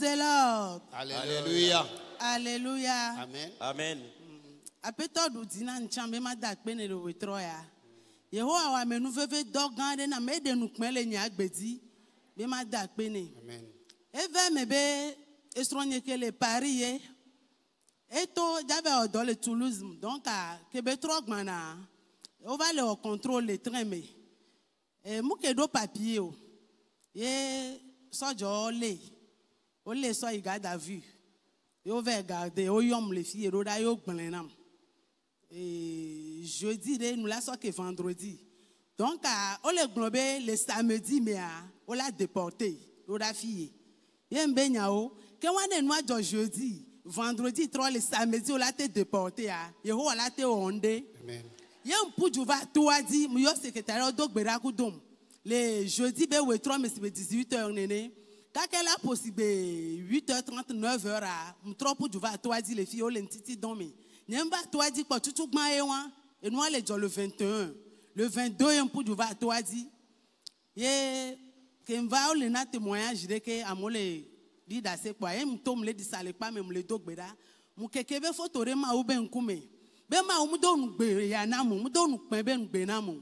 the Lord. Alléluia. Alléluia. Amen. Amen. Apeto du dina nchambe ma da pe ne le wetro ya. Yehowa wa menu veve dogan de na me de nu kmele nya agbedi. Be ma da pe ne. Amen. Eve me be estronye ke le Paris ye. Eto j'avais dans le Toulouse donc à Québec trop mana. On va le contrôle le train mais et mu ke do papier o. Ye sojo le so il garde à vue. Yo va garder o yom les filles ro da yo gbenam. Et jeudi nous la so que vendredi. Donc on le globé le samedi mais on l'a déporté ro da fille. Ye mbenya o ke wane no ajo jeudi vendredi 3 le samedi on l'a été déporté Yehowa l'a été ondé. Amen. Yem pujuva toadi mu yo secrétaire do gbera kudum. Le jeudi be we 3 mais 18h nene. Quand elle a possible 8h30 9h mu trop pujuva toadi les filles o le ntiti domi. Nyemba toadi ko tutu gban e wan et nous le le 21. Le 22 yem pujuva toadi. Ye kemva o le na témoignage de que amole di da se kwa em tom le di sale pa me le dogbera mu kekebe photo re ma u ben kume be ma u mu do nu gbe ya na mu do nu pen be nu gbe na mu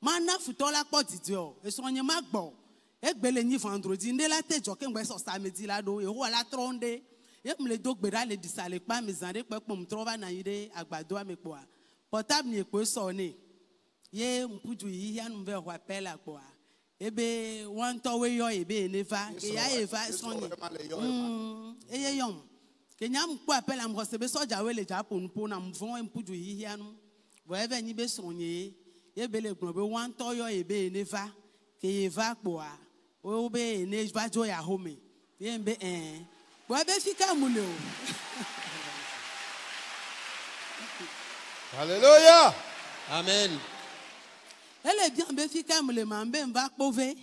ma na futo la po didio e so yin ma gbo e gbe le ni vendredi nde la tejo ke ngbe so samedi la do e ho la tronde e mu le dogbera le di sale pa me zan de pe pom trova na yide agbado ame po portable ni epo so ni ye mpuju yi ya nu be ho apela po ebe wan to we yo ebe neva ke ya eva sonye eye yom ke nyam ku appel am recebe soja we le japon po na mvon empuju hihia no bo eve nyi be sonye ebe le gbon be wan to yo ebe neva ke eva po a o be ne va jo ya home ye mbe bo ebe fika mule o. Alléluia. Amen. Elle est bien béfique me le mambe va pove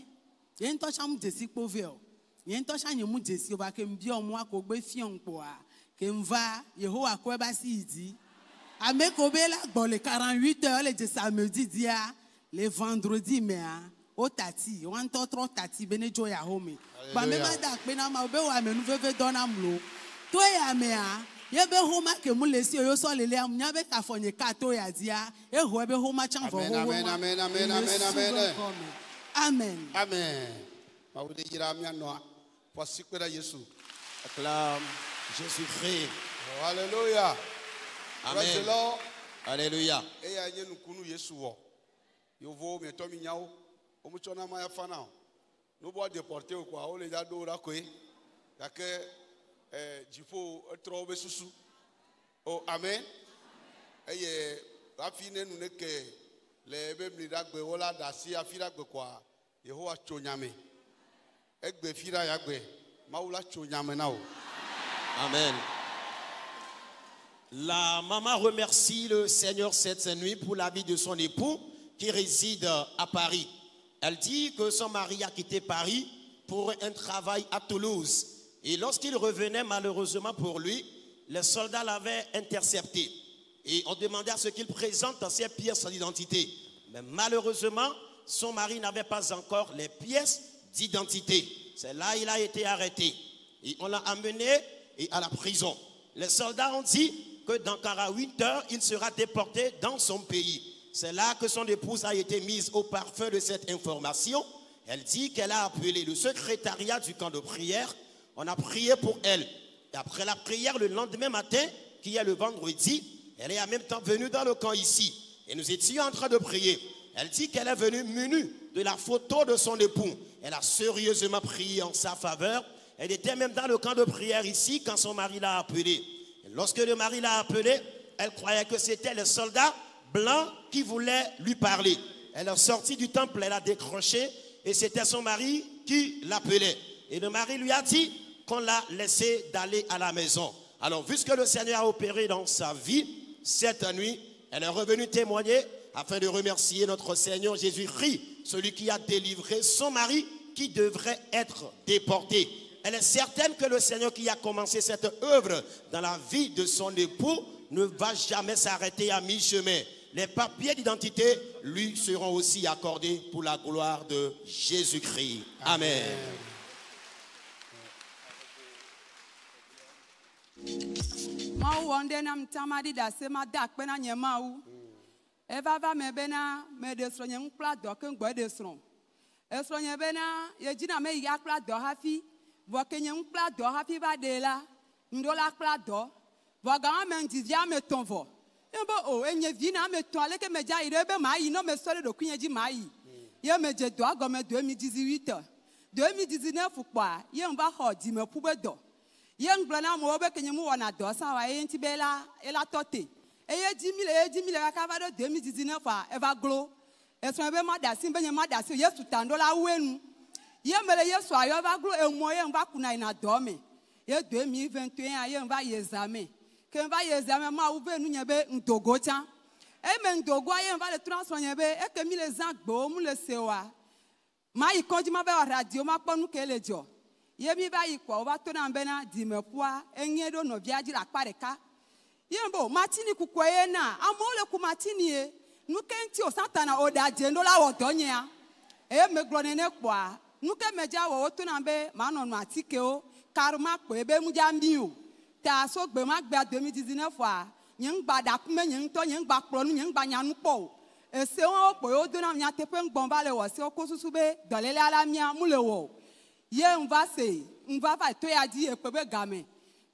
yen to cham desi pove o yen to cham mu desi o ba ke mbia omo akogbe fion po a ke mva Yehowa ko ba si idi ame ko be la gbo le 48h le samedi dia le vendredi mais o tati wan to tro tati bene jo ya home ba me ma da pe na ma obe wa me nu veve dona mlo to ya me Yebe homa ke mulesi yo so lele am nyabe ka fonye kato ya dia e ho ebe homa chan fo ho. Amen amen amen amen amen. Amen. Amen. Ma vous dire mi no pour sikpera Yesu. Acclame Jésus-Christ. Oh, alléluia. Amen. Alléluia. E ya nye nkunu Yesu wo. Yo vo mi to mi nyawo. O mu chona ma ya fana. No bo déporter quoi o le ja do ra ko e. Ya ke Jifo trouve susu. Oh, amen. Eye, afine nous ne que les bébés d'agbe wala dasi afira gbe kwa Yehowa chonyame. Egbe fira yagbe maula chonyame nao. Amen. La maman remercie le Seigneur cette nuit pour la vie de son époux qui réside à Paris. Elle dit que son mari a quitté Paris pour un travail à Toulouse. Et lorsqu'il revenait, malheureusement pour lui, les soldats l'avaient intercepté. Et on demandait à ce qu'il présente ses pièces d'identité. Mais malheureusement, son mari n'avait pas encore les pièces d'identité. C'est là qu'il a été arrêté. Et on l'a amené à la prison. Les soldats ont dit que dans 48 heures, il sera déporté dans son pays. C'est là que son épouse a été mise au parfum de cette information. Elle dit qu'elle a appelé le secrétariat du camp de prière. On a prié pour elle. Et après la prière, le lendemain matin, qui est le vendredi, elle est en même temps venue dans le camp ici. Et nous étions en train de prier. Elle dit qu'elle est venue munie de la photo de son époux. Elle a sérieusement prié en sa faveur. Elle était même dans le camp de prière ici quand son mari l'a appelée. Et lorsque le mari l'a appelée, elle croyait que c'était les soldats blancs qui voulaient lui parler. Elle est sortie du temple, elle a décroché et c'était son mari qui l'appelait. Et le mari lui a dit qu'on l'a laissé d'aller à la maison. Alors, vu ce que le Seigneur a opéré dans sa vie, cette nuit, elle est revenue témoigner afin de remercier notre Seigneur Jésus-Christ, celui qui a délivré son mari qui devrait être déporté. Elle est certaine que le Seigneur qui a commencé cette œuvre dans la vie de son époux ne va jamais s'arrêter à mi-chemin. Les papiers d'identité lui seront aussi accordés pour la gloire de Jésus-Christ. Amen. Mau wonde na mtamadi da sema da pena nyemau. Eva va me bena me desro nyem kla do ke ngbo desro. Esro nye bena ye jina me ya kla do hafi. Vo ke nyem kla do hafi va de la. Ndola kla do. Vo ga me ndivia me tonvo. Embo o enye vina me to ale ke me ja irebe mai no me sore do kunye ji mai. Ye me je do ago me 2018. 2019 kwa ye mba ho di me pube do. Ye ngbana mo obe kenye mu wona do sa wa ye ntibela ela tote. Eye di mile ka va do 2019 fa eva glo. Eso be ma da sin be nye ma da sin Yesu tandola wenu. Ye mele Yesu ayo va glo emo ye mba kuna ina do me. Ye 2021 ye mba ye examen. Ke mba ye examen ma u be nu nye be ndogo chan. E me ndogo ye mba le transfer nye be e ke mi le zan gbo mu le sewa. Ma yi konji ma be radio ma ponu ke le jo. Ye mi ba yi kwa o ba to na mbe na di me poa enye do no biaji la pareka. Ye mbo matini kukwe na amole ku matini e nuke nti o satana o da je ndo la wo donye ya. E me glone ne kwa nuke meja wo to na mbe ma no no atike o karma po ebe mu ja mbi o. Ta so gbe ma gba 2019 a nyen gba da kume nyen to nyen gba kro nu nyen gba nyanu po. Ese won po o do na nya tepe ngbon ba le wo se o ko susu be dolele ala mia mu le wo. Ye nva fa to ya di e pe be game.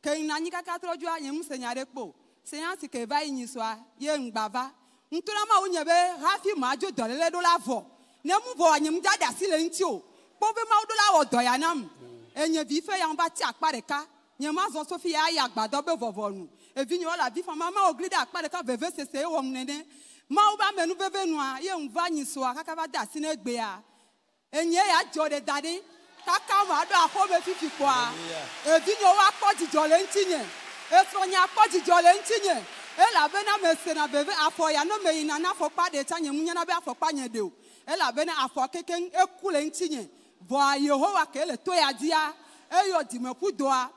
Ke na nyi kaka troju a nyem senyare po. Senyasi ke va inyiswa ye ngbava. Ntuna ma unye be hafi ma jo dolele do la vo. Ne mu vo anyem jada sile nti o. Po be ma do la wo do ya nam. Enye vi fe ya mba ti akpareka. Nye ma zo so fi ya agbado be vovonu. E vi nyo la vi fa mama oglide akpareka veve sese wo mnene. Ma u ba menu veve nu a ye nva nyiswa kaka va da sine gbe ya. Enye ya jo de dade. Kaka ma do akome fifi kwa. E vi nyo wa ko jijo le ntinye. Esronya ko jijo le ntinye. Ela bena mesena beve afo ya no me ina na afo pa de tanye munya na be afo pa nye de o. Ela bena afo keken ekule ntinye. Bo Yehowa ke le to ya dia. Eyo di me kudoa.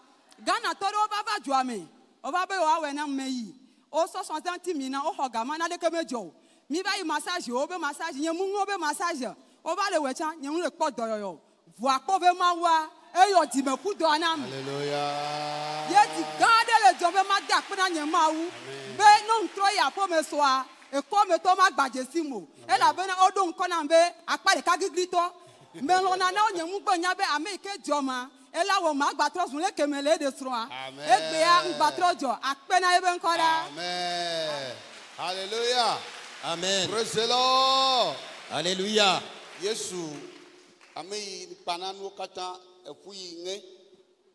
Gana toro baba juame. Oba be wa we na meyi. O so 60 mina o hoga mana de kemejo. Mi ba yi massage o be massage nye mu o be massage. Oba le wecha nye mu le po doyoyo. Vo akove ma wa eyo di me kudoa na. Hallelujah. Ye di gade le jobe ma da pena nye ma wu. Be no ntro ya po me soa. E ko me to ma gbaje simo. E la be na odo nko na be akpare ka giglito. Me lo na na onye mu gbo nya be America joma. E la wo ma gbatro sun le kemele de sroa. E gbe ya gbatro jo akpena ebe nkora. Amen. Hallelujah. Amen. Praise the Lord. Alléluia. Yesu amei pananu kata efuyi nge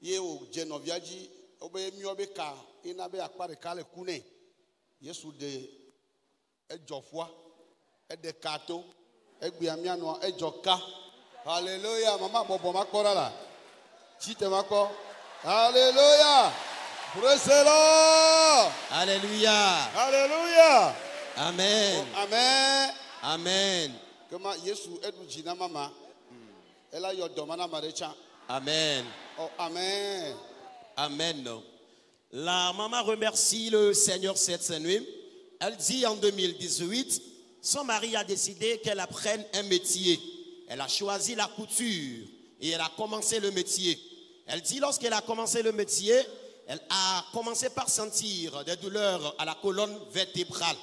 ye o genoviaji obe mi obe ka ina be akpare kale kune. Yesu de ejofua ede kato egbe amiano ejoka. Hallelujah. Mama bobo makora la. Chite mako. Hallelujah. Praise the Lord. Alléluia. Hallelujah. Amen. Oh, amen. Amen. Kama Yesu edu jina mama. Ela yo domana marecha. Amen. Oh, amen. Amen. La maman remercie le Seigneur cette nuit. Elle dit en 2018, son mari a décidé qu'elle apprenne un métier. Elle a choisi la couture et elle a commencé le métier. Elle dit lorsqu'elle a commencé le métier, elle a commencé par sentir des douleurs à la colonne vertébrale.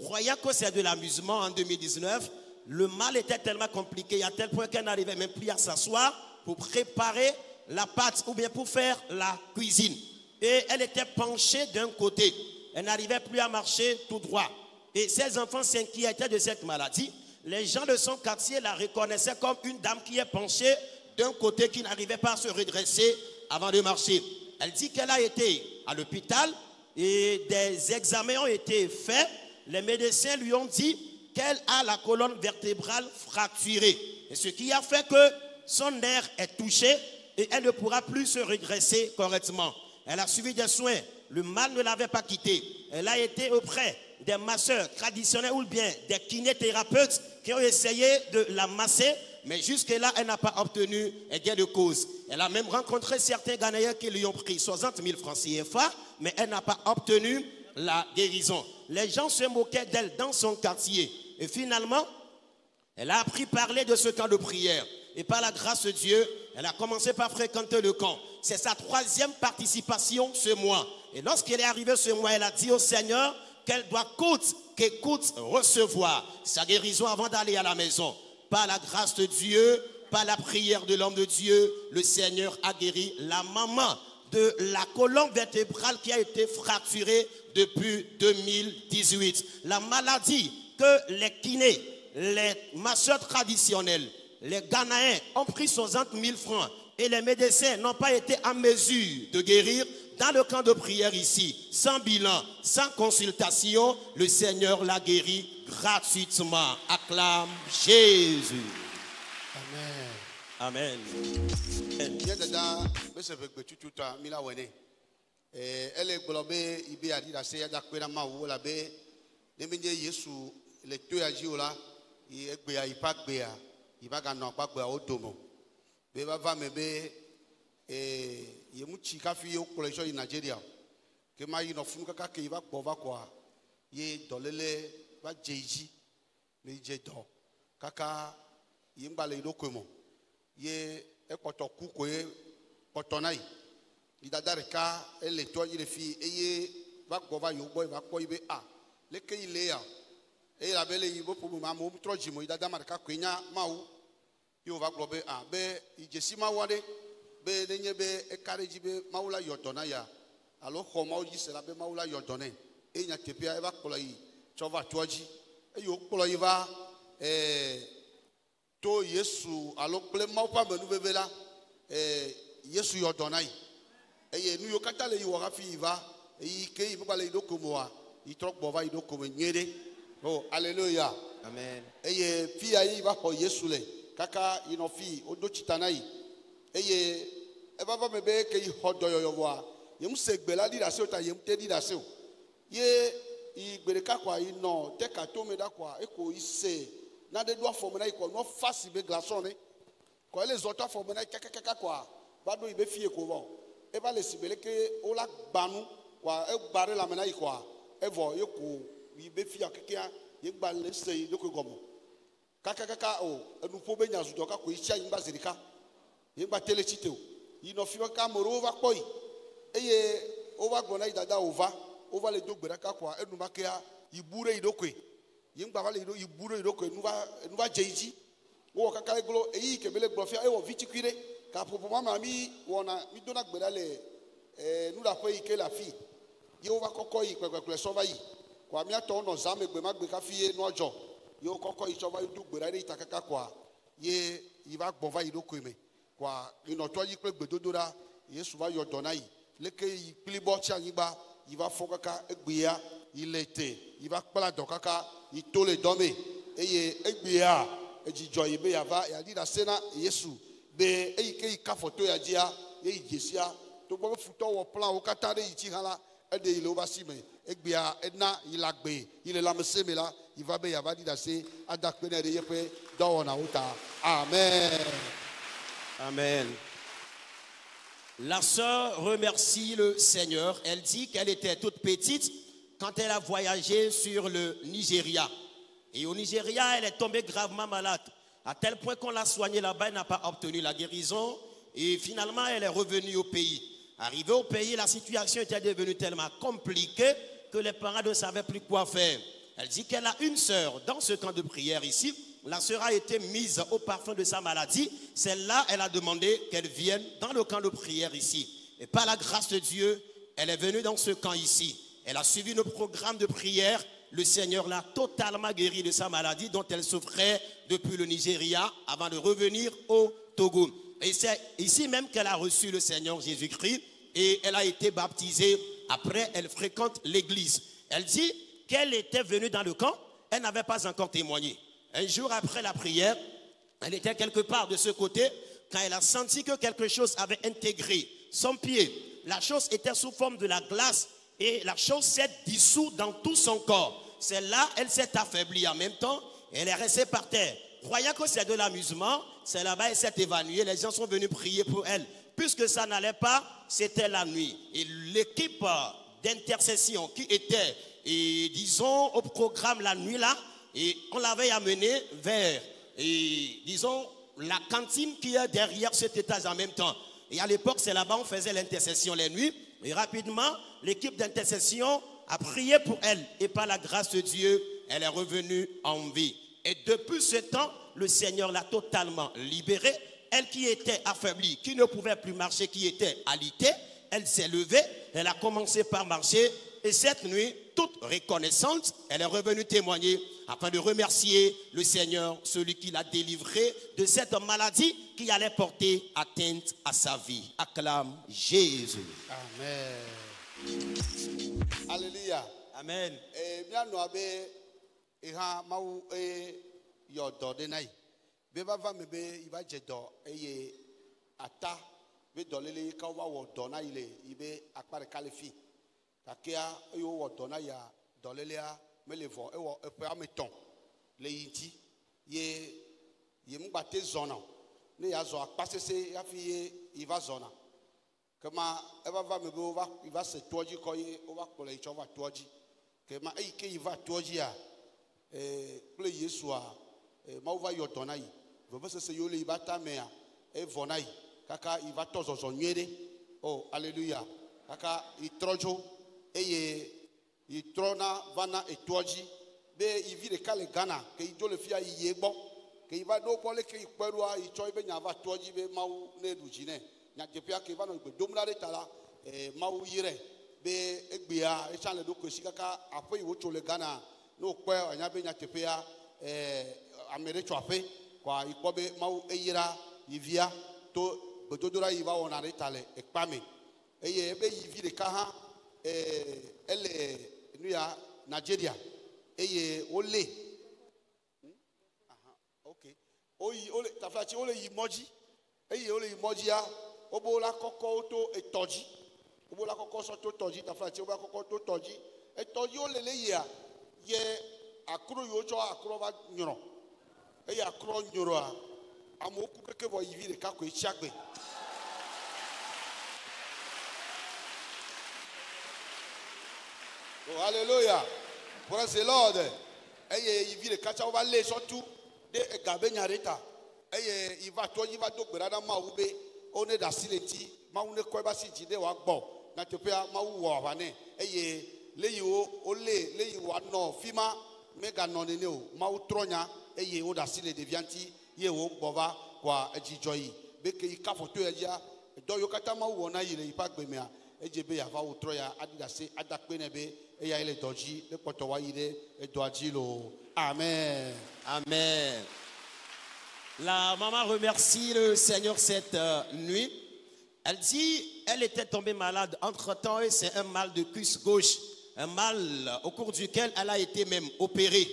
Croyant que c'est de l'amusement en 2019, le mal était tellement compliqué à tel point qu'elle n'arrivait même plus à s'asseoir pour préparer la pâte ou bien pour faire la cuisine. Et elle était penchée d'un côté. Elle n'arrivait plus à marcher tout droit. Et ses enfants s'inquiétaient de cette maladie. Les gens de son quartier la reconnaissaient comme une dame qui est penchée d'un côté, qui n'arrivait pas à se redresser avant de marcher. Elle dit qu'elle a été à l'hôpital et des examens ont été faits. Les médecins lui ont dit qu'elle a la colonne vertébrale fracturée. Et ce qui a fait que son nerf est touché et elle ne pourra plus se redresser correctement. Elle a suivi des soins. Le mal ne l'avait pas quittée. Elle a été auprès des masseurs traditionnels ou bien des kinésithérapeutes qui ont essayé de la masser, mais jusque-là, elle n'a pas obtenu gain de cause. Elle a même rencontré certains Ghanéens qui lui ont pris 60 000 francs CFA, mais elle n'a pas obtenu la guérison. Les gens se moquaient d'elle dans son quartier. Et finalement, elle a appris à parler de ce camp de prière. Et par la grâce de Dieu, elle a commencé par fréquenter le camp. C'est sa 3e participation ce mois. Et lorsqu'elle est arrivée ce mois, elle a dit au Seigneur qu'elle doit coûte recevoir sa guérison avant d'aller à la maison. Par la grâce de Dieu, par la prière de l'homme de Dieu, le Seigneur a guéri la maman de la colonne vertébrale qui a été fracturée depuis 2018. La maladie que les kinés, les masseurs traditionnels, les Ghanéens ont pris 60 000 francs et les médecins n'ont pas été en mesure de guérir. Dans le camp de prière ici, sans bilan, sans consultation, le Seigneur l'a guéri gratuitement. Acclame Jésus. Amen. Amen. Elle est globée, il a dit la série d'Aquila Maou, la baie, les médias Yesu, les deux à Giola, il est béa, il pas béa, il va gagner pas béa au domo. Béba va me bé, et il y a muchi kafi au collège en Nigeria. Que ma y n'offre qu'à qui va pour va quoi. Yé dolele va jeji, mais jedo. Kaka yimbalé do comment. Yé est poto koukoé potonai. Il a d'arrêt et les toits il est fille et va quoi yo boy va quoi il be a. Les que il est et la belle il va pour ma mou trop jimo il a d'amarca quenya maou. Il va glober a be il jessi ma wade. Be denye be e kareji be maula yodona ya alo khoma oji sela be maula yodone e nya tepia e ba kola yi chova toji e yo kola yi va to Yesu alo ple mau pa menu bebela Yesu yodona yi e ye nu yo kata le yi wa fi va e ke yi ba le do komoa yi trok bova yi do komo nyede oh hallelujah Amen. E ye fi ayi va ho Yesu le kaka ino fi odo chitana yi eye ebaba mebe ke yi hodoyo wa yem segbe la di dase o ta yem te di dase o ye I gbereka kwa yi no te ka to me da kwa eko ise na de do afo me na iko no fasi be glaçon ne ko ele zoto afo me na kekekeka kwa ba do ibe fie ko bo e ba le sibele ke o la gbanu kwa e gbare la me na iko evo yeko ibe fie kekia ye gba le sei do ko gomo kakakaka o enu po be nya zudo ka ko isia yin ba zerika yegba tele chite o ino fiwa ka moro va koi eye ova gona idada ova le dogbera ka kwa enu makea ibure idokwe yegba va le ibure idokwe nuva jeiji wo kaka eglo eyi kebele glofia ewo vichikwire ka popo mama mi wona mi dona gbera le nu da pe ike la fi ye ova kokoi kwekwe sova yi kwa mi ato no zame gbe magbe ka fi no ojo ye kokoi sova idugbera re itakaka kwa ye iva gbova idokwe me kwa inoto yi pe gbedodora Yesu va yodona yi leke yi plibo ti anyigba yi va fokaka egbia ilete yi va kpla dokaka yi tole dome eye egbia ejijo yi be ya va ya dida sena Yesu be eyi ke yi ka foto ya dia ye jesia to gbo futo wo plan wo kata de yi ti hala ede ile over sime egbia edna ilagbe ile lamseme la yi va be ya va dida se adakpe na de yepe do na uta amen. Amen. La sœur remercie le Seigneur. Elle dit qu'elle était toute petite quand elle a voyagé sur le Nigeria. Et au Nigeria, elle est tombée gravement malade. À tel point qu'on l'a soignée là-bas, elle n'a pas obtenu la guérison. Et finalement, elle est revenue au pays. Arrivée au pays, la situation était devenue tellement compliquée que les parents ne savaient plus quoi faire. Elle dit qu'elle a une sœur dans ce camp de prière ici. La sœur a été mise au parfum de sa maladie. Celle-là, elle a demandé qu'elle vienne dans le camp de prière ici. Et par la grâce de Dieu, elle est venue dans ce camp ici. Elle a suivi le programme de prière. Le Seigneur l'a totalement guérie de sa maladie dont elle souffrait depuis le Nigeria avant de revenir au Togo. Et c'est ici même qu'elle a reçu le Seigneur Jésus-Christ et elle a été baptisée. Après, elle fréquente l'église. Elle dit qu'elle était venue dans le camp. Elle n'avait pas encore témoigné. Un jour après la prière, elle était quelque part de ce côté quand elle a senti que quelque chose avait intégré son pied. La chose était sous forme de la glace et la chose s'est dissoute dans tout son corps. Celle-là, elle s'est affaiblie en même temps et elle est restée par terre. Croyant que c'est de l'amusement, c'est là-bas elle s'est évanouie. Les gens sont venus prier pour elle. Puisque ça n'allait pas, c'était la nuit. Et l'équipe d'intercession qui était, et, disons, au programme la nuit là, et on l'avait amené vers, et, disons, la cantine qui est derrière cet étage en même temps. Et à l'époque, c'est là-bas on faisait l'intercession les nuits. Et rapidement, l'équipe d'intercession a prié pour elle. Et par la grâce de Dieu, elle est revenue en vie. Et depuis ce temps, le Seigneur l'a totalement libérée. Elle qui était affaiblie, qui ne pouvait plus marcher, qui était alitée, elle s'est levée, elle a commencé par marcher. Et cette nuit, toute reconnaissante, elle est revenue témoigner afin de remercier le Seigneur, celui qui l'a délivrée de cette maladie qui allait porter atteinte à sa vie. Acclame Jésus. Amen. Alléluia. Amen. Kakea yo wodona ya dolelea melevo ewo epe ameton le yiti ye mbate zona ne ya zo akpasese ya fi iva zona kama eva va mebe ova iva se toji ko ye ova kole icho va toji kema ke iva toji ya ple Yesu a ma ova yodona yi vo se yo le iva ta mea evona yi kaka iva tozozo nyere. Oh alléluia. Kaka itrojo eye itrona vana etoji be ivi de kale Ghana ke ijo le fia yegbo ke iva do bole ke iperua icho ibe nya va toji be mau ne dujine nya jepia ke vano gbe domra de tala mau yire be egbea e chale do kwesi kaka apo iwo chole Ghana no pe anya be nya jepia amere chwape kwa ikobe mau eyira ivia to bedodora iva wona de tale ekpame eye be ivi de kaha ele nuya Nigeria eye ole okay oyi ole taflachi ole yimoji eye ole yimoji ya obola koko to etoji obola koko so to toji taflachi obola koko to toji etoji ole le ye akro yo cho akro va nyoro eye akro nyoro a amoku keke bo yivi de kako echiagbe. Oh, hallelujah. Praise the Lord. Eye ivi le kacha ova le sotu de gabe nyareta. Eye iva to yiva do gberada ma ube one da sileti ma une ko ba si jide wa gbo na topia ma wo wa ne eye leyi o le leyi wa no fima mega no ne o ma utronya eye o da sile devianti ye o gbova kwa ejijoyi beke ika foto ya do yo kata ma wo na yire ipa gbemia ejebe ya va utroya adida se adakpe nebe eya ile doji le poto wa yire edoaji lo. Amen. Amen. La maman remercie le Seigneur cette nuit. Elle dit, elle était tombée malade entre-temps et c'est un mal de cuisse gauche. Un mal au cours duquel elle a été même opérée.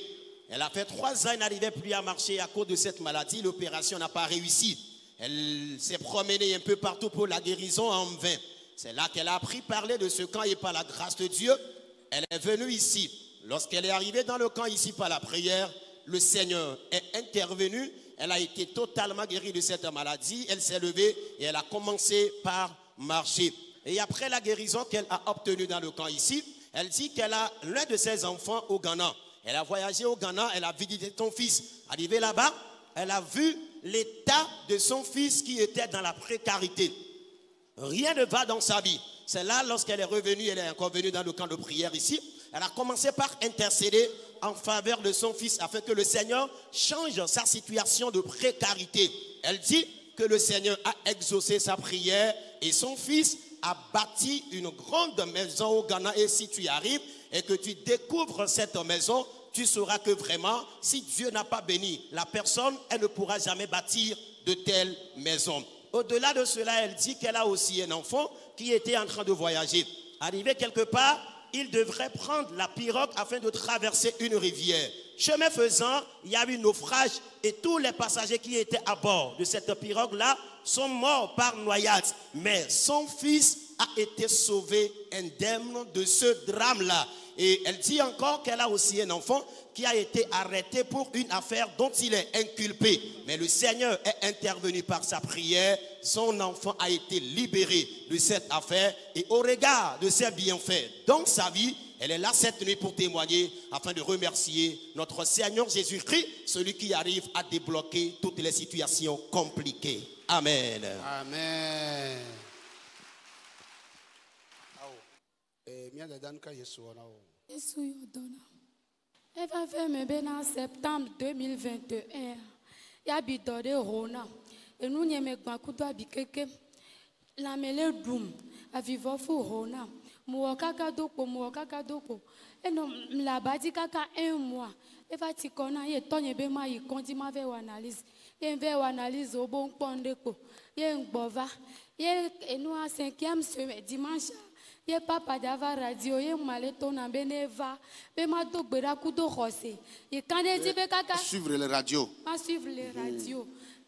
Elle a fait 3 ans, elle n'arrivait plus à marcher à cause de cette maladie. L'opération n'a pas réussi. Elle s'est promenée un peu partout pour la guérison en vain. C'est là qu'elle a appris à parler de ce camp et par la grâce de Dieu, elle est venue ici. Lorsqu'elle est arrivée dans le camp ici par la prière, le Seigneur est intervenu. Elle a été totalement guérie de cette maladie. Elle s'est levée et elle a commencé par marcher. Et après la guérison qu'elle a obtenue dans le camp ici, elle dit qu'elle a l'un de ses enfants au Ghana. Elle a voyagé au Ghana, elle a visité son fils. Arrivée là-bas, elle a vu l'état de son fils qui était dans la précarité. Rien ne va dans sa vie. C'est là, lorsqu'elle est revenue, elle est encore venue dans le camp de prière ici. Elle a commencé par intercéder en faveur de son fils afin que le Seigneur change sa situation de précarité. Elle dit que le Seigneur a exaucé sa prière et son fils a bâti une grande maison au Ghana. Et si tu y arrives et que tu découvres cette maison, tu sauras que vraiment, si Dieu n'a pas béni la personne, elle ne pourra jamais bâtir de telles maisons. Au-delà de cela, elle dit qu'elle a aussi un enfant qui était en train de voyager. Arrivé quelque part, il devrait prendre la pirogue afin de traverser une rivière. Chemin faisant, il y a eu un naufrage et tous les passagers qui étaient à bord de cette pirogue-là sont morts par noyade. Mais son fils a été sauvé indemne de ce drame-là. Et elle dit encore qu'elle a aussi un enfant qui a été arrêté pour une affaire dont il est inculpé. Mais le Seigneur est intervenu par sa prière. Son enfant a été libéré de cette affaire. Et au regard de ses bienfaits dans sa vie, elle est là cette nuit pour témoigner afin de remercier notre Seigneur Jésus-Christ, celui qui arrive à débloquer toutes les situations compliquées. Amen. Amen. Elle va faire mes ben en septembre 2021. Il y a de Rona. Et nous, nous avons dit la mêlée doum. A vivre fou Rona. Mouakaka doko. Et non, la badi kaka 1 mois. Et va t'y connaître. Et ton yébéma, il continue à faire analyse. Il y a une analyse au bon point de co. Il y a un bova. Et nous, à 5e semaine, dimanche. Ye papa d'ava radio ye maleto na beneva be ma do gbera ku do rosé ye kande di be kaka suivre les radios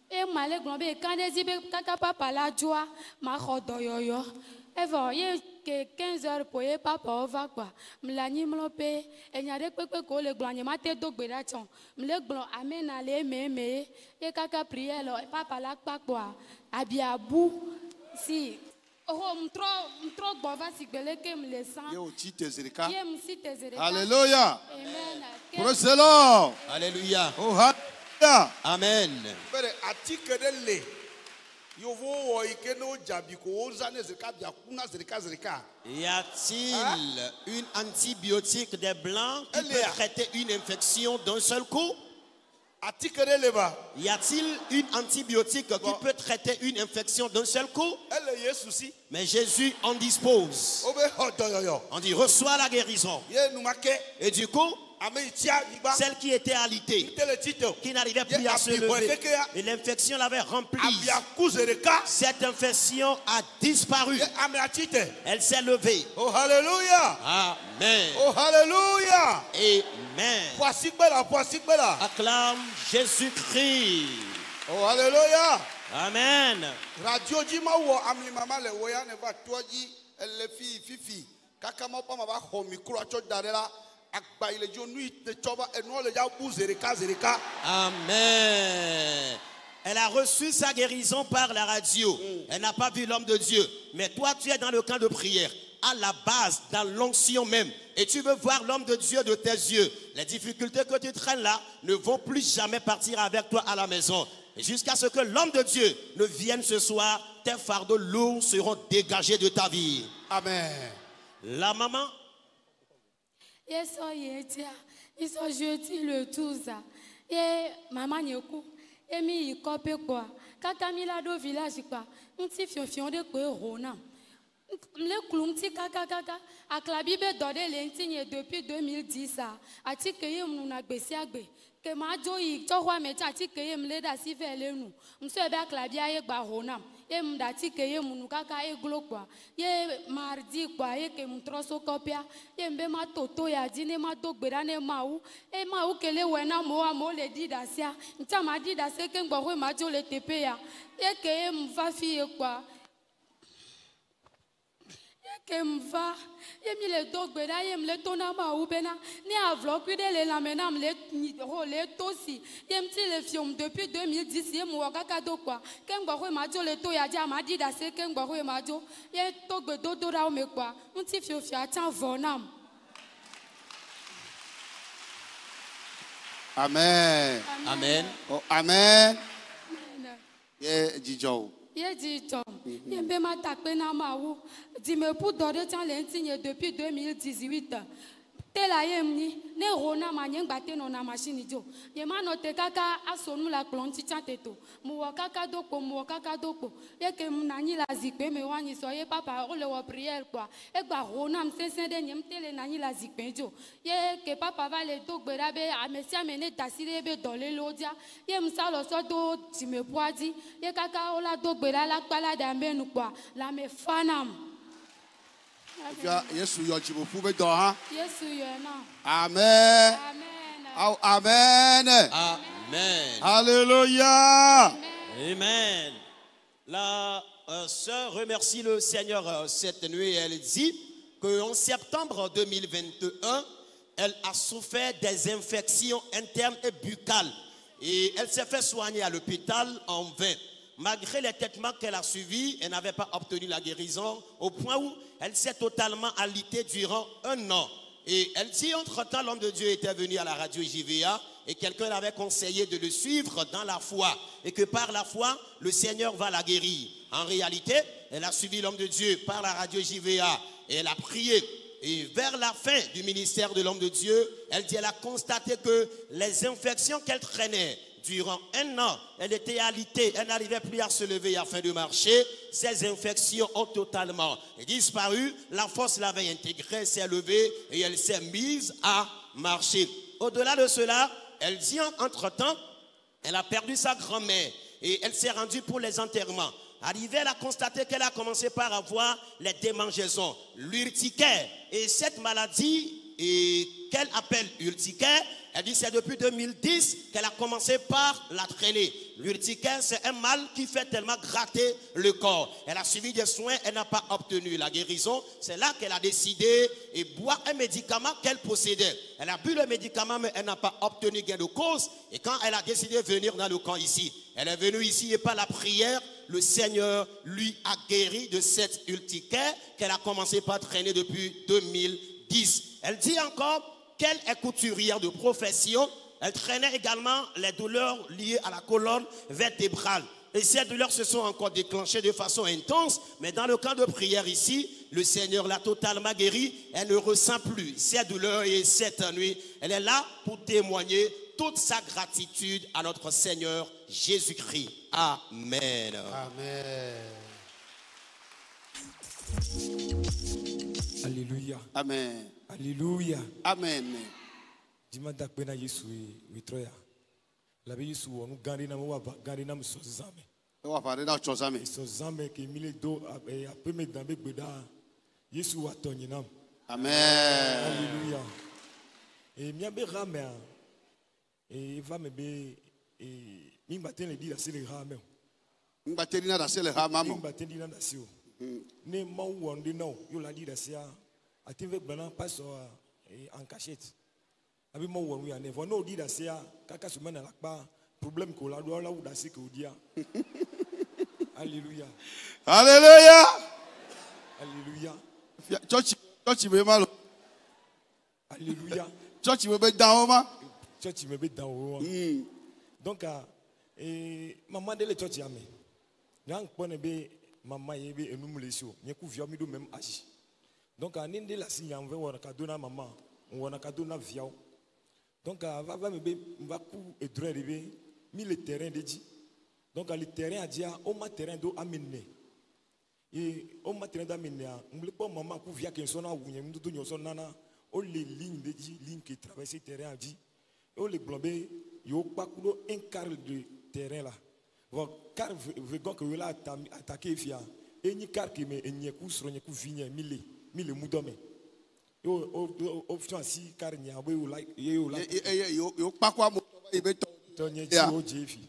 e male glon be kande di be kaka papa la joie ma khodo yoyo evo ye ke 15h pour ye papa ova quoi mlani mlope e nyade pepe ko le glon ma te do gbera chon mle glon amen ale me ye kaka prière lo papa la pa quoi abiabu si oh, m'tro bova si gbele ke me le sang. Alléluia. Amen. Praise the Lord. Alléluia. Oh, hallelujah. Amen. Y a-t-il une antibiotique des blancs qui peut traiter une infection d'un seul coup? Y a-t-il une antibiotique qui peut traiter une infection d'un seul coup? Mais Jésus en dispose. On dit reçois la guérison. Et du coup, celle qui était alitée, qui n'arrivait plus à se lever, et l'infection l'avait remplie. Cette infection a disparu. Elle s'est levée. Oh, hallelujah. Amen. Oh, hallelujah. Amen. Acclame Jésus-Christ. Oh, hallelujah. Amen. Radio Jima wo amli mama le woya ne va toji elle fifi kakama pa ma ba ho micro acho darela akba ile jo nu te choba eno le ja bu zereka. Amen. Elle a reçu sa guérison par la radio. Elle n'a pas vu l'homme de Dieu. Mais toi, tu es dans le camp de prière, à la base, dans l'onction même. Et tu veux voir l'homme de Dieu de tes yeux. Les difficultés que tu traînes là ne vont plus jamais partir avec toi à la maison. Jusqu'à ce que l'homme de Dieu ne vienne ce soir, tes fardeaux lourds seront dégagés de ta vie. Amen. La maman. Yes, ils sont jeudi le 12. Et maman Nyoko, et mi copé quoi. Kaka mi la do village quoi. Un petit fion de quoi Rona. Le cloumti kaka aklabi be dode l'entigne depuis 2010 a ti keye mu na gbesi agbe ke ma jo yi to wa me ta ti keye mu le da si fe le nu mso e be aklabi aye gba Rona ye mu da ti keye mu nu kaka e glo kwa ye mardi kwa ye ke mu troso kopia ye mbe ma toto ya di ne ma do gbera ne mau e mau kele we na mo le di da sia nta ma di da se ke ngbo we ma jo le tepe ya ye keye mu fa fi e kwa Kemva, yemi le dogbeda yem le tonama ubena, ni avlo kude le lamena le role tosi, yem ti le fiom depuis 2010 yem wakaka do kwa, kemba ho majo le to ya ja madi da se kemba ho majo, ye togbe dodo ra o me kwa, unti fio fia chan vonam. Amen. Amen. Oh, amen. Yeah, Jijo. Ye dit Tom, ye mbe ma takpe na ma wu, di me pou dode chan l'entigne depuis 2018. Te la ye mni, ne rona ma nyeng bate non na machine jo. Ye ma note kaka asonu la klonti chan teto. Mu wakaka doko. Ye ke mnani la zikpe me wani so ye papa ole wa prière quoi. E gba rona msensen de nyem tele nani la zikpe jo. Ye ke papa va le dok berabe amesi amene tasire be dole lodia. Ye msalo so do di me poadi. Ye kaka ola dok bera la kpala de ambenu quoi. La me fanam. Yes, you are Jibo. Yes, you are now. Amen. Amen. Oh, amen. Amen. Alléluia. Amen. La sœur remercie le Seigneur cette nuit. Elle dit qu'en septembre 2021, elle a souffert des infections internes et buccales. Et elle s'est fait soigner à l'hôpital en vain. Malgré les traitements qu'elle a suivis, elle n'avait pas obtenu la guérison au point où elle s'est totalement alitée durant 1 an. Et elle dit, entre-temps, l'homme de Dieu était venu à la radio JVA et quelqu'un l'avait conseillé de le suivre dans la foi. Et que par la foi, le Seigneur va la guérir. En réalité, elle a suivi l'homme de Dieu par la radio JVA et elle a prié. et vers la fin du ministère de l'homme de Dieu, elle dit, elle a constaté que les infections qu'elle traînait durant un an, elle était alitée, elle n'arrivait plus à se lever afin de marcher. Ces infections ont totalement disparu. La force l'avait intégrée, elle s'est levée et elle s'est mise à marcher. Au-delà de cela, elle dit entre-temps, elle a perdu sa grand-mère et elle s'est rendue pour les enterrements. Arrivée, elle a constaté qu'elle a commencé par avoir les démangeaisons, l'urticaire. Et cette maladie qu'elle appelle urticaire, elle dit c'est depuis 2010 qu'elle a commencé par la traîner. L'urticaire, c'est un mal qui fait tellement gratter le corps. Elle a suivi des soins, elle n'a pas obtenu la guérison. C'est là qu'elle a décidé de boire un médicament qu'elle possédait. Elle a bu le médicament, mais elle n'a pas obtenu gain de cause. Et quand elle a décidé de venir dans le camp ici, elle est venue ici et par la prière, le Seigneur lui a guéri de cette urticaire qu'elle a commencé par traîner depuis 2010. Elle dit encore qu'elle est couturière de profession. Elle traînait également les douleurs liées à la colonne vertébrale. Et ces douleurs se sont encore déclenchées de façon intense. Mais dans le camp de prière ici, le Seigneur l'a totalement guérie. Elle ne ressent plus ces douleurs et cette nuit. Elle est là pour témoigner toute sa gratitude à notre Seigneur Jésus-Christ. Amen. Amen. Alléluia. Amen. Alléluia. Amen. Dimanda kwena Yesu witroya. Labe Yesu wonu gandina mo wa gandina mo sozame. Wa pare na chozame. Sozame ke mile do apeme dambe gbeda. Yesu wa tonyinam. Amen. Alléluia. Et miabe ramea. Et va me be mi baten le di la sele rameo. Mbateri na da sele ha mamo. Mi baten di na da sio. Ne mau wonde no yo la di da sia. Ative gbana paso en cachette. Abi mo wonu ya ne vo no di da sia kaka sumana la pa problème ko la do la ou da se ko dia. Alléluia. Alléluia. Alléluia. Church me malo. Alléluia. Church me be down ma. Church me be down. Donc maman de le church ya me. Yang pone be maman ye be enum lesio. Nyeku vio mi do même agi. Donc à ninde la signe on veut on kadona maman, on a kadona viao. Donc va me va coup et droit arrivé, mis le terrain de dit. Donc le terrain a dit au ma terrain do amener. Et au ma terrain d'amener, on ne pas maman coup via qu'un son a ou n'y tout son nana, au les lignes de dit ligne qui traverse le terrain a dit. Au les blambé, yo pas coup un quart de terrain là. Voilà car veut donc que là attaquer fia. Et ni car qui me n'y coup sur n'y coup vigne mille. Mille moudome. Yo si carnia we like yo pas quoi mo ibe tonye ti o jefi.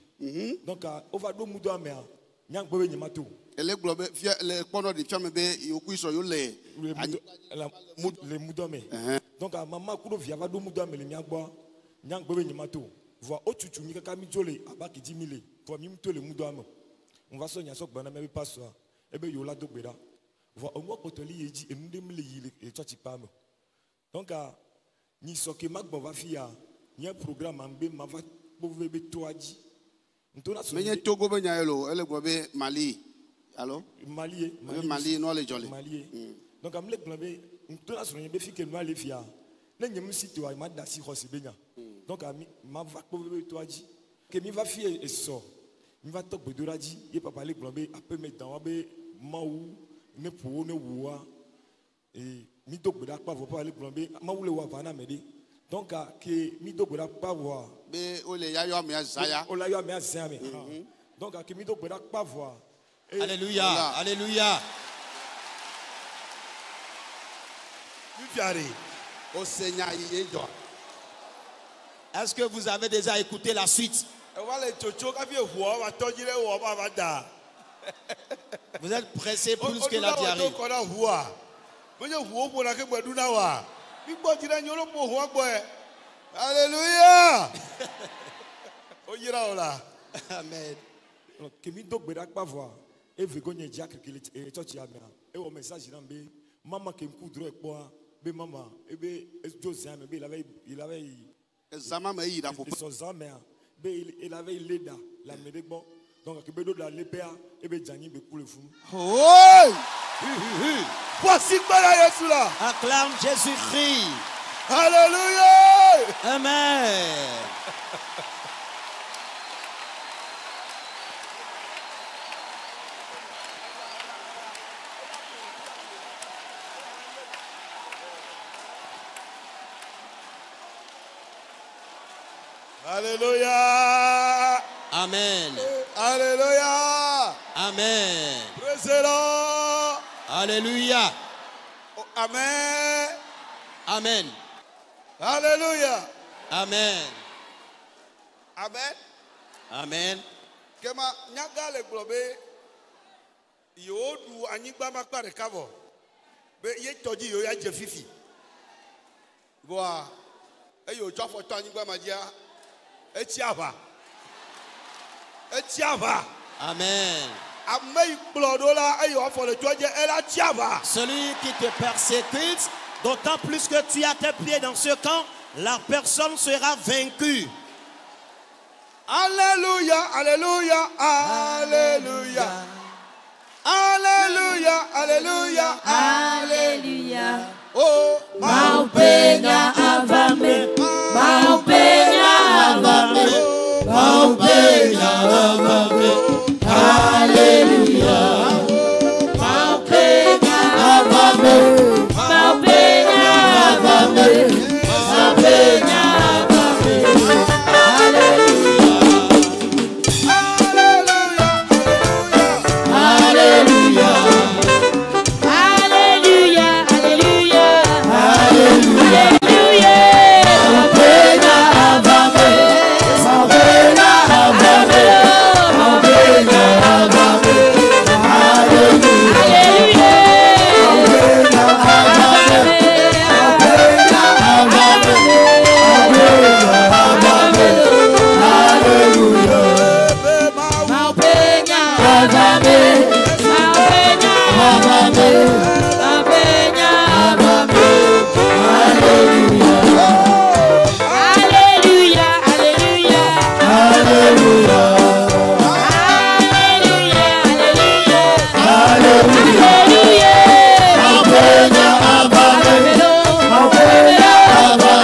Donc over do moudome a nyang bebe nyamato. Ele globe le pono de fiame be yo ku so yo le moudome. Donc maman ku do via va do moudome le nyagbo nyang bebe nyamato. Voa otutu mi kaka mi jole abaki 10 000. Voa mi mto le moudome. On va so nya so gbana me pas so. Ebe yo la do gbeda. Donc ni soke magbo va fia ni un programme ambe ma va pouvoir be toaji ntona so menye togo be nyaelo ele gobe Mali allo Mali no le jolly Mali donc am le globé ntona so be fike no le fia na nyem site wa ma dasi hosi benya donc ma va pouvoir be toaji que mi va fia et so mi va tok bedoraji ye papa le globé a peut mettre dans be maou ne pour ne woa et mi do gbeda pa vo pa le plomber ma wule wa pa na mede donc que mi do gbeda pa vo be o le ya yo mi azaya o la yo mi azaya mi donc que mi do gbeda pa vo alléluia alléluia mi fiare o seigneur yé do. Est-ce que vous avez déjà écouté la suite? Vous êtes pressé plus que la diarrhée. Alléluia. Amen. Que mi do gbeda pa vo e vegonye diacre que le church ya me e o message na be maman que me coudre po be maman e be Josiane be il avait Zama me yi da fo. il avait l'aida la mede bon. Donc, que bédo de la lépéa, et bé Djani bé coule fou. Oui. Voici Bala Yesu là. Acclame Jésus-Christ. Alléluia. Amen. Alléluia. Amen. Alléluia. Amen. Praise the Lord. Alléluia. Oh, amen. Amen. Alléluia. Amen. Amen. Amen. Kema nyaga le globe yodu anyigba makpa de kavo. Be ye toji yo ya je fifi. Boa eyo twafo to anyigba magia etiava. Etiava. Amen. Celui qui te persécute, d'autant plus que tu as tes pieds dans ce camp, la personne sera vaincue. Alléluia, alléluia, alléluia. Alléluia, alléluia, alléluia. Oh, Maupenya avame, Maupenya avame, Maupenya avame. Alléluia. Maupenya avame, Maupenya avame, Maupenya avame. Alléluia. Alléluia. Alléluia. Alléluia. Alléluia. Maupenya avame, Maupenya avame.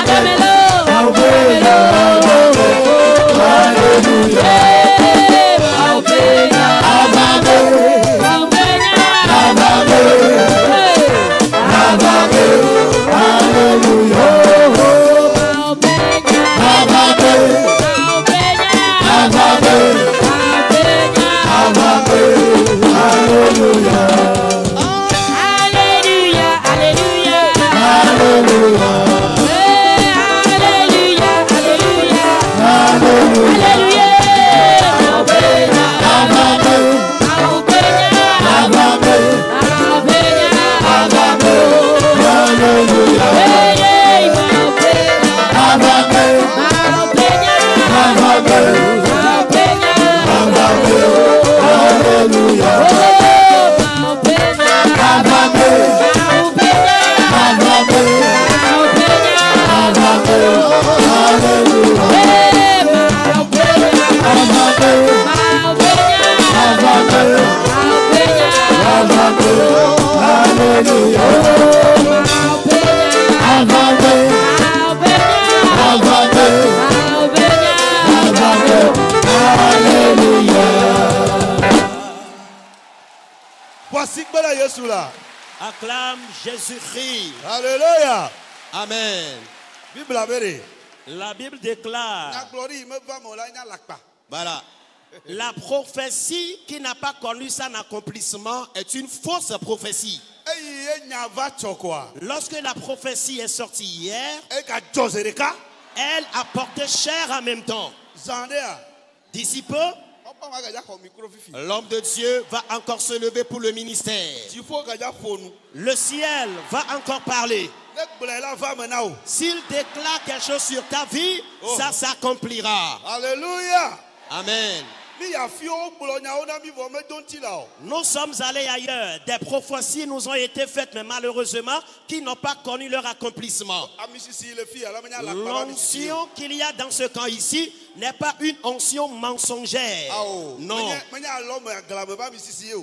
Acclame Jésus-Christ. Alléluia. Amen. La Bible déclare, voilà, la prophétie qui n'a pas connu son accomplissement est une fausse prophétie. Lorsque la prophétie est sortie hier, elle a porté chair en même temps. D'ici peu, l'homme de Dieu va encore se lever pour le ministère. Le ciel va encore parler. S'il déclare quelque chose sur ta vie, ça s'accomplira. Alléluia. Amen. Nous sommes allés ailleurs. Des prophéties nous ont été faites, mais malheureusement, qui n'ont pas connu leur accomplissement. L'onction qu'il y a dans ce camp ici n'est pas une onction mensongère. Non.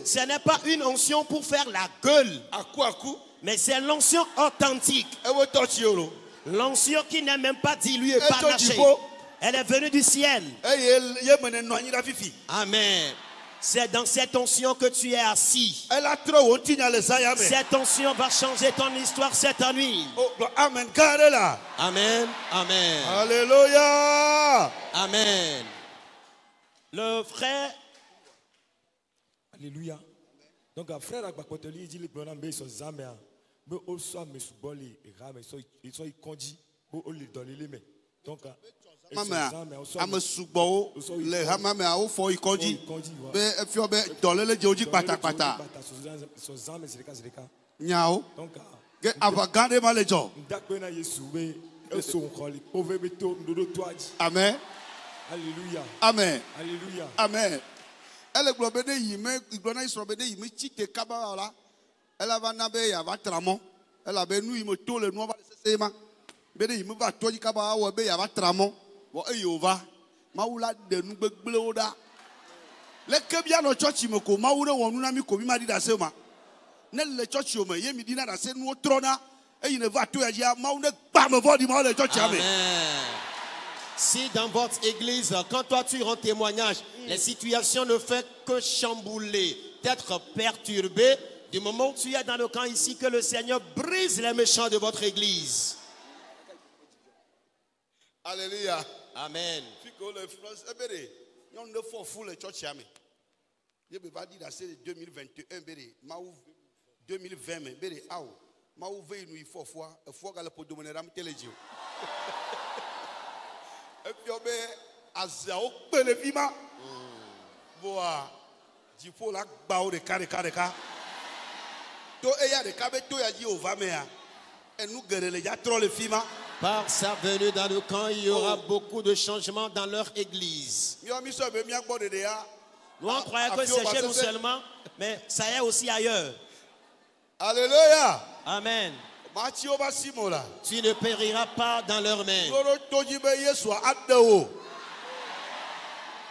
Ce n'est pas une onction pour faire la gueule. Mais c'est l'onction authentique. L'onction qui n'est même pas diluée, pas lâchée. Elle est venue du ciel. Amen. C'est dans cette onction que tu es assis. Cette onction va changer ton histoire cette nuit. Amen. Amen. Amen. Alléluia. Amen. Le frère. Alléluia. Donc, un frère, il dit que les gens sont amis. Donc, ame sugbɔwo le hamame awo fɔ ikɔdzi be efiɔ be dɔléle dze wo dzi kpatakpata nyawo ke ava gã ɖe ma le dzɔ. Amen. Alléluia. Amen. Alléluia. Amen. Elle gblɔ be ne yi me gblɔ na Israel be ne yi me tsi te kaba la ele va na be yeava tra mɔ elabe nu yi me to le nua va le sese ma be ne yi me va tɔ dzi kaba awɔ be yeava tra mɔ. Bon, Yehova, Maoula de nous begleuda. Les Kebia no church me ko Maoula wonuna mi ko mi madi da sema. Nel le church yo me ye mi dina da se nu trona e il ne va to ya Maoula pa me vodi ma le church ame. Si dans votre église, quand toi tu rends témoignage, les situations ne font que chambouler, d'être perturbées, du moment où tu es dans le camp ici, que le Seigneur brise les méchants de votre église. Alléluia. Amen. Fiko le France ebere nyon ne fo fou le church ame. Ye be va dire c'est 2021 bere maou 2020 me bere aw maou ve nu ifo fois e fo ga le po domene ram teleji. E pi obe azia o pe le bima. Boa jipo la gba o de kare to eya de kabe to ya ji o va me ya enu gere le ja tro le fima. Par sa venue dans le camp, il y aura beaucoup de changements dans leur église. Nous on croyait que c'est chez nous seulement, mais ça y est aussi ailleurs. Alléluia. Amen. Tu ne périras pas dans leurs mains.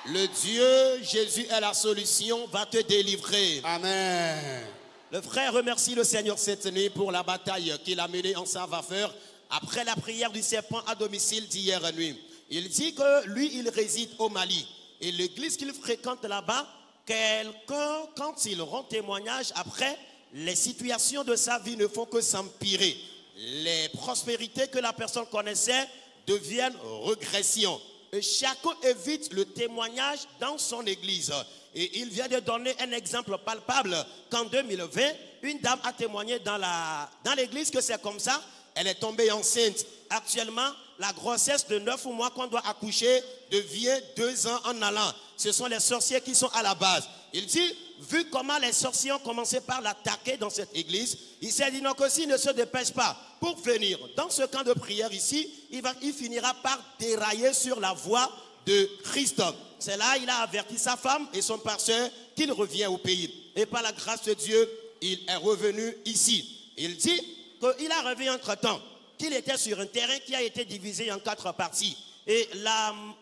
Le Dieu, Jésus est la solution, va te délivrer. Amen. Le frère remercie le Seigneur cette nuit pour la bataille qu'il a menée en sa faveur. Après la prière du serpent à domicile d'hier nuit, il dit que lui, il réside au Mali. Et l'église qu'il fréquente là-bas, quelqu'un, quand il rend témoignage, après, les situations de sa vie ne font que s'empirer. Les prospérités que la personne connaissait deviennent régression. Et chacun évite le témoignage dans son église. Et il vient de donner un exemple palpable qu'en 2020, une dame a témoigné dans l'église que c'est comme ça. Elle est tombée enceinte. Actuellement, la grossesse de 9 mois qu'on doit accoucher devient 2 ans en allant. Ce sont les sorciers qui sont à la base. Il dit, vu comment les sorciers ont commencé par l'attaquer dans cette église, il s'est dit non que s'il ne se dépêche pas pour venir dans ce camp de prière ici, il finira par dérailler sur la voie de Christ. C'est là il a averti sa femme et son pasteur qu'il revient au pays. Et par la grâce de Dieu, il est revenu ici. Il dit qu'il a revu entre-temps qu'il était sur un terrain qui a été divisé en 4 parties. Et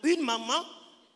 une maman,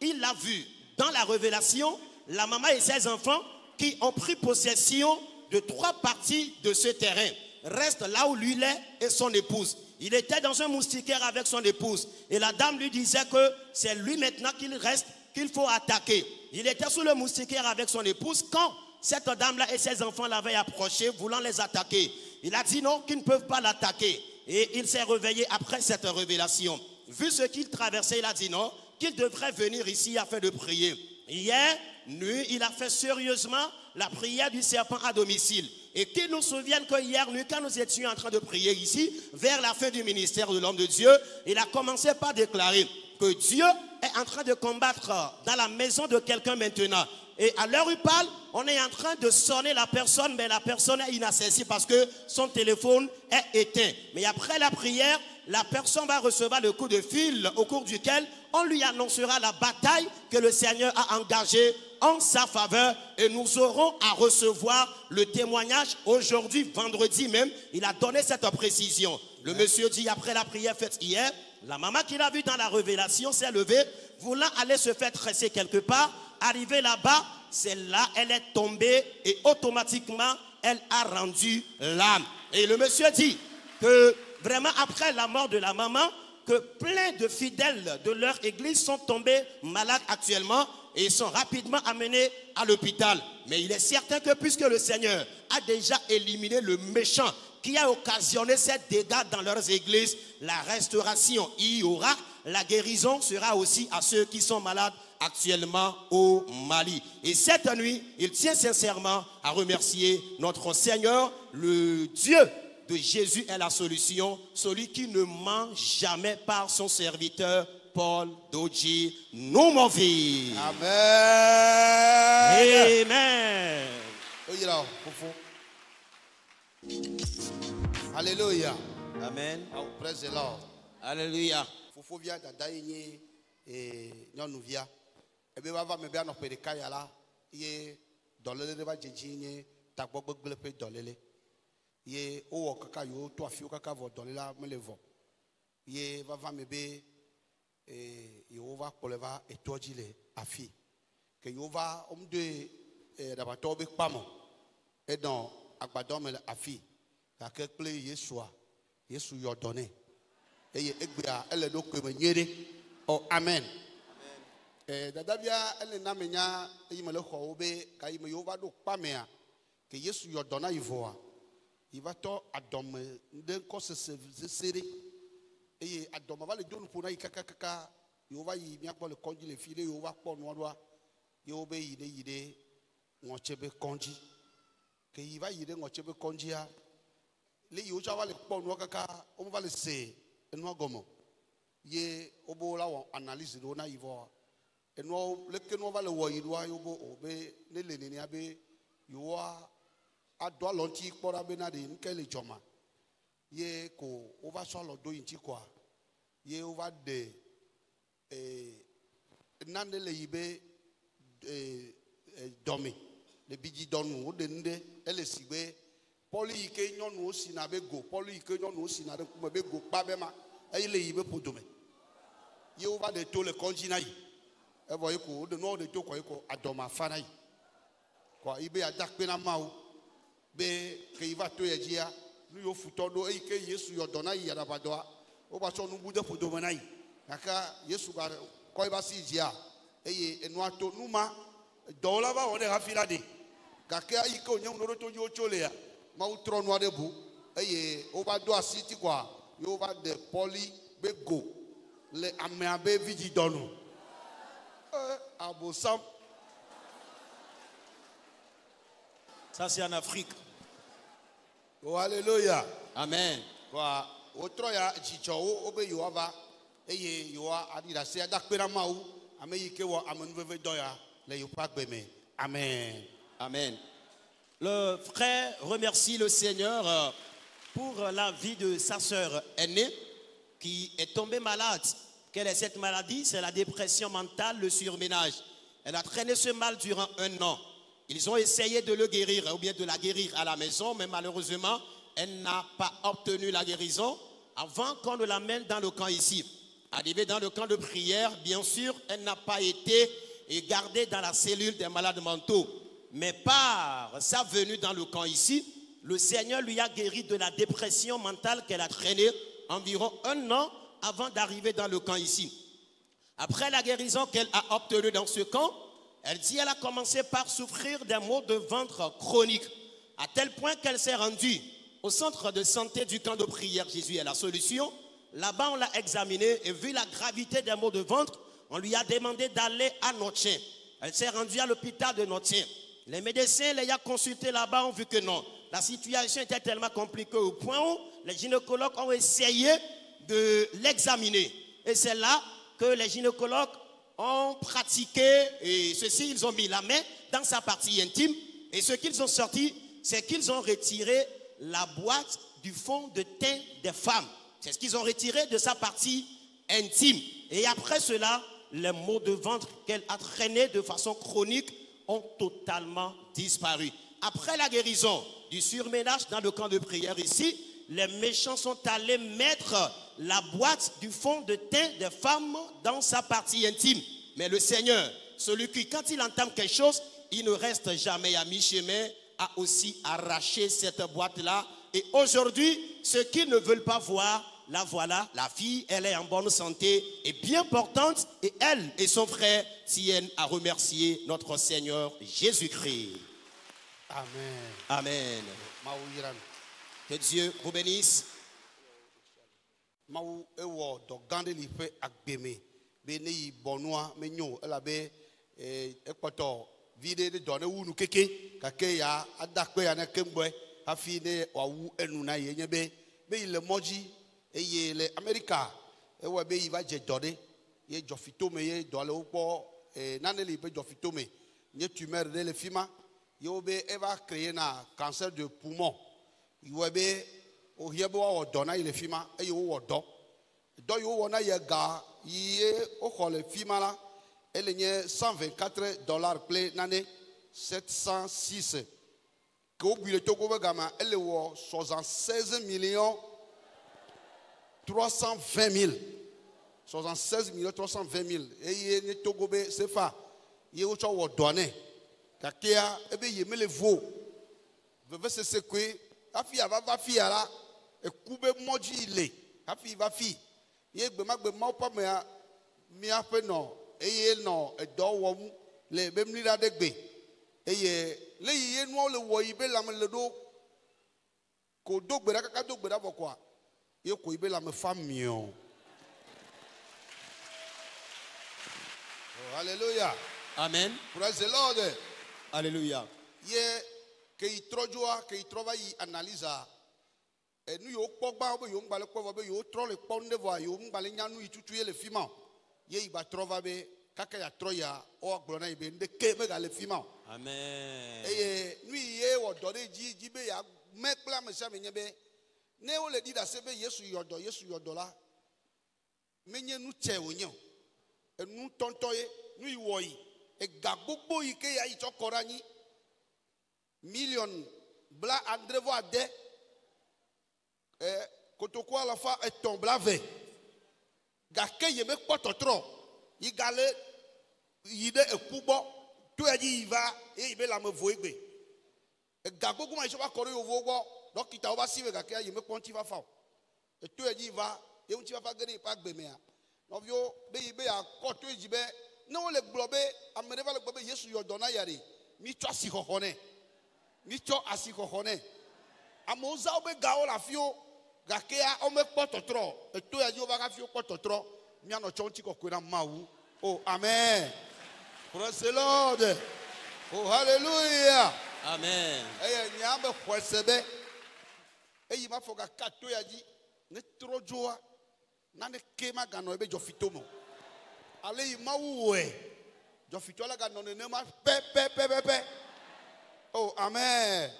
il l'a vu dans la révélation, la maman et ses enfants qui ont pris possession de 3 parties de ce terrain. Reste là où lui est et son épouse. Il était dans un moustiquaire avec son épouse. Et la dame lui disait que c'est lui maintenant qu'il reste, qu'il faut attaquer. Il était sous le moustiquaire avec son épouse quand cette dame-là et ses enfants l'avaient approché, voulant les attaquer. Il a dit non, qu'ils ne peuvent pas l'attaquer. Et il s'est réveillé après cette révélation. Vu ce qu'il traversait, il a dit non, qu'il devrait venir ici afin de prier. Hier nuit, il a fait sérieusement la prière du serpent à domicile. Et qu'il nous souvienne que hier nuit, quand nous étions en train de prier ici, vers la fin du ministère de l'homme de Dieu, il a commencé par déclarer que Dieu est en train de combattre dans la maison de quelqu'un maintenant. Et à l'heure où il parle, on est en train de sonner la personne, mais la personne est inaccessible parce que son téléphone est éteint. Mais après la prière, la personne va recevoir le coup de fil au cours duquel on lui annoncera la bataille que le Seigneur a engagée en sa faveur et nous aurons à recevoir le témoignage aujourd'hui, vendredi même. Il a donné cette précision. Le monsieur dit, après la prière faite hier, la maman qu'il a vue dans la révélation s'est levée, voulant aller se faire tresser quelque part. Arrivée là-bas, c'est là, elle est tombée et automatiquement, elle a rendu l'âme. Et le monsieur dit que vraiment après la mort de la maman, que plein de fidèles de leur église sont tombés malades actuellement et sont rapidement amenés à l'hôpital. Mais il est certain que puisque le Seigneur a déjà éliminé le méchant qui a occasionné ces dégâts dans leurs églises, la restauration y aura, la guérison sera aussi à ceux qui sont malades actuellement au Mali. Et cette nuit, il tient sincèrement à remercier notre Seigneur, le Dieu de Jésus est la solution, celui qui ne ment jamais par son serviteur Paul Dodji Noumovi. Amen. Amen. Alléluia. Amen. Praise the Lord. Alléluia. Fofo via dada yenye nyɔnu via. Ebe va me bia no pe ɖeka ya la ye dɔléle ɖe va dzedzi nye tagbɔgbe gble ƒe dɔléle. Ye owɔ kaka yo to afi kaka vɔ dɔléla me le vɔ. Ye va me be yewo va kplɔe va etɔ dzi le afi. Ke yewo va omde ɖabatɔwo be kpamɔ. Eɖɔ agbadɔ me le afi. Gake kple Yesua, Yesu yɔ dɔ nɛ. Eye egbea ele ɖo koe me nyuie ɖe. Oh, amen. Dadabia ele na me nya eyi me le xɔwo be ka yi me yewo va ɖo kpamea ke Yesu yɔ dɔ na yi vɔa yi va tɔ adɔme ɖe ŋkɔ sese ɖe eye adɔme va le do nuƒo na yi kakakaka yewo va yi miagbɔ le kɔndzi le fi ɖe yewo va kpɔ nua ɖoa yewo be yi ɖe ŋɔtse be kɔndzi ke yi va yi ɖe ŋɔtse be kɔndzia le yiwo tsɔ va le kpɔ nua kaka wo va le se enua gɔme ye wobo la wɔ analyse ɖewo na yi vɔ enua leke nua va le wɔ yi ɖoa yewo bo be ne le nenea be yewoa adɔ alɔ ŋuti kpɔ ɖa bena ɖe nuke le dzɔma ye ko wova sɔ alɔ do yi ŋuti koa ye wova ɖe nane le yi be dɔme le bidzi dɔnu woɖe nu ɖe ele si be pɔlu yi ke nyɔnuwo sina be go pɔlu yi ke nyɔnuwo sina ɖe ŋkume be go kpa be ma eye le yi be ƒodome ye wova ɖe to le kɔndzi na yi evɔ yi ko woɖe nua ɖe to kɔ yi ko adɔma fa na yi kɔ yi be ada kpe na mawo be ke yi va to ye dzia nu yiwo futɔ ɖo eyi ke Yesu yɔ dɔ na yi yaɖabadɔa wova tsɔ nubu de ƒodome na yi gake Yesu ga kɔ yi va si dzia eye enua to nu ma dɔwɔla va wɔ ɖe hafi la ɖe gake eyi ke wònye ŋu ɖo to dzi wotso lea Mawu trɔ nua ɖe bu eye wova do asi ti koa ye wova ɖe pɔli be go le amea be vidzi dɔnu abosam. Ça c'est en Afrique. Oh, alléluia. Amen. Quoi, autre ya chicho obe yoava eye yoa adira se adakpe na mawu ame yi ke wo ame nuveve doya le yopa gbeme. Amen. Amen. Le frère remercie le Seigneur pour la vie de sa sœur aînée qui est tombée malade. Quelle est cette maladie? C'est la dépression mentale, le surménage. Elle a traîné ce mal durant 1 an. Ils ont essayé de le guérir ou bien de la guérir à la maison, mais malheureusement, elle n'a pas obtenu la guérison avant qu'on ne l'amène dans le camp ici. Arrivée dans le camp de prière, bien sûr, elle n'a pas été gardée dans la cellule des malades mentaux. Mais par sa venue dans le camp ici, le Seigneur lui a guéri de la dépression mentale qu'elle a traînée environ 1 an avant d'arriver dans le camp ici. Après la guérison qu'elle a obtenue dans ce camp, elle dit qu'elle a commencé par souffrir d'un maux de ventre chronique, à tel point qu'elle s'est rendue au centre de santé du camp de prière Jésus est la solution. Là-bas, on l'a examinée et vu la gravité des maux de ventre, on lui a demandé d'aller à Notien. Elle s'est rendue à l'hôpital de Notien. Les médecins l'ayant consulté là-bas ont vu que non. La situation était tellement compliquée au point où les gynécologues ont essayé de l'examiner. Et c'est là que les gynécologues ont pratiqué, et ceci, ils ont mis la main dans sa partie intime, et ce qu'ils ont sorti, c'est qu'ils ont retiré la boîte du fond de teint des femmes. C'est ce qu'ils ont retiré de sa partie intime. Et après cela, les maux de ventre qu'elle a traînés de façon chronique ont totalement disparu. Après la guérison du surménage dans le camp de prière ici, les méchants sont allés mettre la boîte du fond de teint des femmes dans sa partie intime. Mais le Seigneur, celui qui, quand il entame quelque chose, il ne reste jamais à mi-chemin, a aussi arraché cette boîte-là. Et aujourd'hui, ceux qui ne veulent pas voir, la voilà, la fille, elle est en bonne santé et bien portante. Et elle et son frère tiennent à remercier notre Seigneur Jésus-Christ. Amen. Amen. Que Dieu vous bénisse. Maou ewo do gande li fe agbeme be ne yi bonua me nyo ela be ekpoto vide de do ne wunu keke kake ya adakpe ya ne kemgbe afi ne wawu enu na ye be ile moji eye le America ewo be yi va je dode ye jofito me ye do le upo nane li be jofito me nye tumeur de le fima yo be eva créer na cancer de poumon yo be o hiebe wa dona ile fima e yo wo do yo wona ye ga ye o khole fima la ele nye $124 ple nane 706 ko bile to ko gama ele wo 76,320,000 76,320,000 e ye ne togo be sefa ye o cho wo done kakia ebe ye mele vo veve se sekwe afi ava fi ala ekube moji ile afi va fi ye gbe ma pa me mi ape no eye no edo wo mu le be mli da degbe eye le ye nu le wo ibe la me le do ko dogbe da kaka dogbe da bokwa ye ko ibe la me famio. Oh, hallelujah. Amen. Praise the Lord. Alléluia. Ye que y trojoa que y trova y analysa e nu yo pogba bo yo ngbale kwo bo yo tro le ponde vo yo ngbale nyanu itutu ye le fima ye iba trova be kaka ya troya o agbona ibe nde ke me ga le fima. Amen. E nu ye wo do de ji be ya mekla me sha me nyebe ne o le di da se be Yesu yodo la menye nu che onyo e nu tonto ye nu iwo yi e ga gbogbo yi ke ya i chokora ni million bla andrevo ade kotoko ala fa eton bla ve gake ye me pototro igale yide ekubo to eji iva e ibe la me vo egbe e gagogo ma isoba koro yo vo gbo dokita oba siwe gake ye me ponti va fa e to eji iva e unti va fa gere pa gbe me a novio be ibe ya ko to eji be no le globe amere va le globe Yesu yodo na yare mi twa si hohone micho asikohone amoza obe gao la fio gakea ome pototro eto ya jova ga fio pototro mi ano chonti ko kwena mawu. Oh amen. Praise the Lord. Oh hallelujah. Amen. Eye nyambe khwesebe eyi mafoga kato ya ji ne trojoa na ne kema gano ebe jofitomo ale yi mawu we jofitola gano ne ma pe. Oh, amen.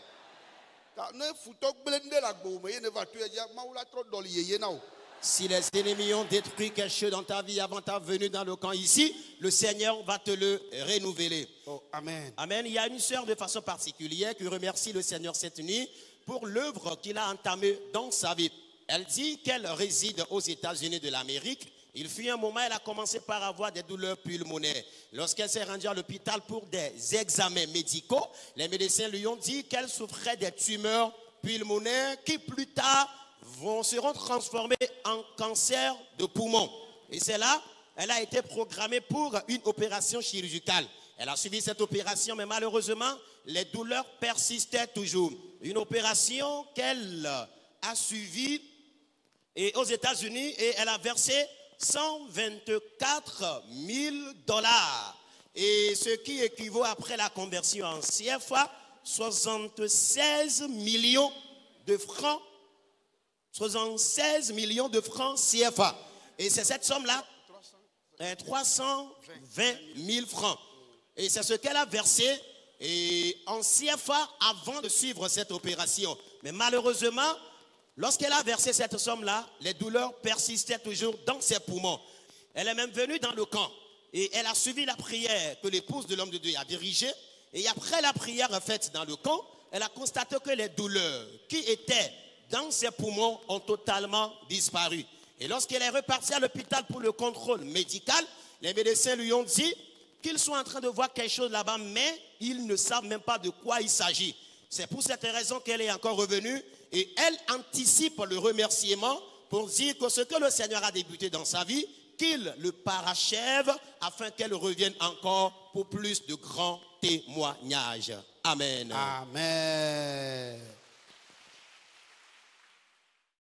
Si les ennemis ont détruit quelque chose dans ta vie avant ta venue dans le camp ici, le Seigneur va te le renouveler. Oh, amen. Amen. Il y a une sœur de façon particulière qui remercie le Seigneur cette nuit pour l'œuvre qu'il a entamée dans sa vie. Elle dit qu'elle réside aux États-Unis de l'Amérique. Il fut un moment, elle a commencé par avoir des douleurs pulmonaires. Lorsqu'elle s'est rendue à l'hôpital pour des examens médicaux, les médecins lui ont dit qu'elle souffrait des tumeurs pulmonaires qui plus tard seront transformées en cancer de poumon. Et c'est là, elle a été programmée pour une opération chirurgicale. Elle a suivi cette opération, mais malheureusement, les douleurs persistaient toujours. Une opération qu'elle a suivie aux États-Unis et elle a versé $124,000 et ce qui équivaut après la conversion en CFA 76 millions de francs 76 millions de francs CFA et c'est cette somme là 320 000 francs et c'est ce qu'elle a versé et en CFA avant de suivre cette opération mais malheureusement lorsqu'elle a versé cette somme-là, les douleurs persistaient toujours dans ses poumons. Elle est même venue dans le camp et elle a suivi la prière que l'épouse de l'homme de Dieu a dirigée. Et après la prière faite dans le camp, elle a constaté que les douleurs qui étaient dans ses poumons ont totalement disparu. Et lorsqu'elle est repartie à l'hôpital pour le contrôle médical, les médecins lui ont dit qu'ils sont en train de voir quelque chose là-bas, mais ils ne savent même pas de quoi il s'agit. C'est pour cette raison qu'elle est encore revenue et elle anticipe le remerciement pour dire que ce que le Seigneur a débuté dans sa vie, qu'il le parachève afin qu'elle revienne encore pour plus de grands témoignages. Amen. Amen.